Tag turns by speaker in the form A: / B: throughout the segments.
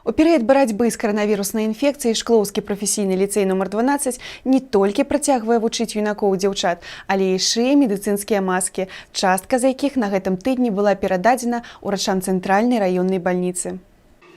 A: У перыяд барацьбы з каранавіруснай інфекцыяй Шклоўскі прафесійны ліцэй нумар 12 не толькі працягвае вучыць юнакоў і дзяўчат, але і шые медыцынскія маскі, частка з якіх на гэтым тыдні была перададзена ўрачам цэнтральнай раённай бальніцы.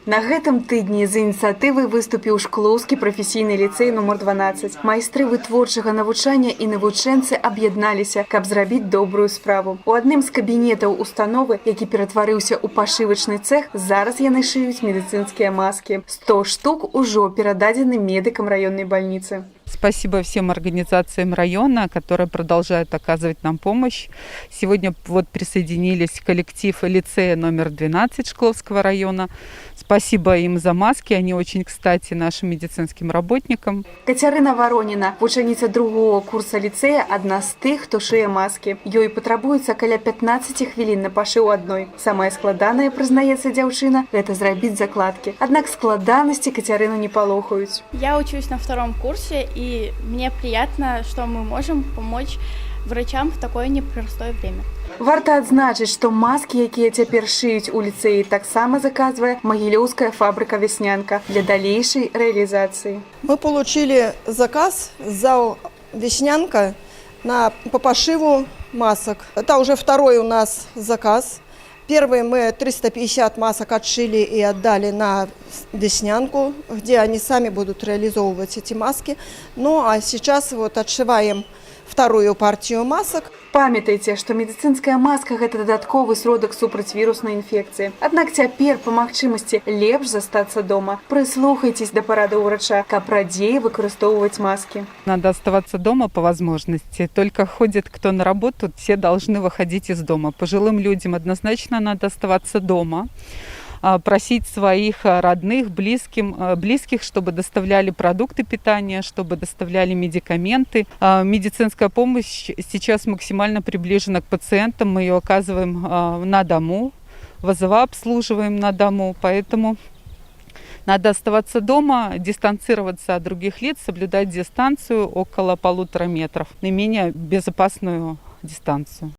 A: На гэтым тыдні з ініцыятывай выступіў Шклоўскі прафесійны ліцэй нумар 12. Майстры вытворчага навучання і навучэнцы аб'ядналіся, каб зрабіць добрую справу. У адным з кабінетаў установы, які ператварыўся ў пашывачны цэх, зараз яны шыюць медыцынскія маскі. 100 штук ужо перададзены медыкам раённай бальніцы.
B: Спасибо всем организациям района, которые продолжают оказывать нам помощь. Сегодня присоединились коллектив лицея номер 12 Шкловского района. Спасибо им за маски, они очень кстати нашим медицинским работникам.
A: Кацярына Вароніна, вучаніца другого курса ліцея, адна з тых, хто шые маскі. Ёй патрабуецца каля 15 хвілін на пашыў адной. Самае складанае, прызнаецца дзяўчына, гэта зрабіць закладкі. Аднак складанасці Кацярыну не палохаюць.
C: Я учусь на втором курсе, и мне приятно, что мы можем помочь врачам в такое непростое время.
A: Варта адзначыць, што маскі, якія цяпер шыюць у ліцэі, таксама заказвае Магілёўская фабрика «Веснянка» для дальнейшей реализации.
D: Мы получили заказ за «Веснянка» по пошиву масок. Это уже второй у нас заказ. Первый мы 350 масок отшили и отдали на «Веснянку», где они сами будут реализовывать эти маски. Ну а сейчас отшиваем вторую партию масок.
A: Памятайте, што медыцынская маска – гэта дадатковы сродак супраць віруснай інфекцыі. Аднак цяпер, па магчымасці, лепш застацца дома. Прыслухайцесь да парадаў урача, каб радзей выкарыстоўваць маски.
B: Надо оставаться дома по возможности. Только ходит кто на работу, все должны выходить из дома. Пожилым людям однозначно надо оставаться дома. Просить своих родных, близких, чтобы доставляли продукты питания, чтобы доставляли медикаменты. Медицинская помощь сейчас максимально приближена к пациентам. Мы ее оказываем на дому, вызова обслуживаем на дому. Поэтому надо оставаться дома, дистанцироваться от других лиц, соблюдать дистанцию около 1,5 метров, наименее безопасную дистанцию.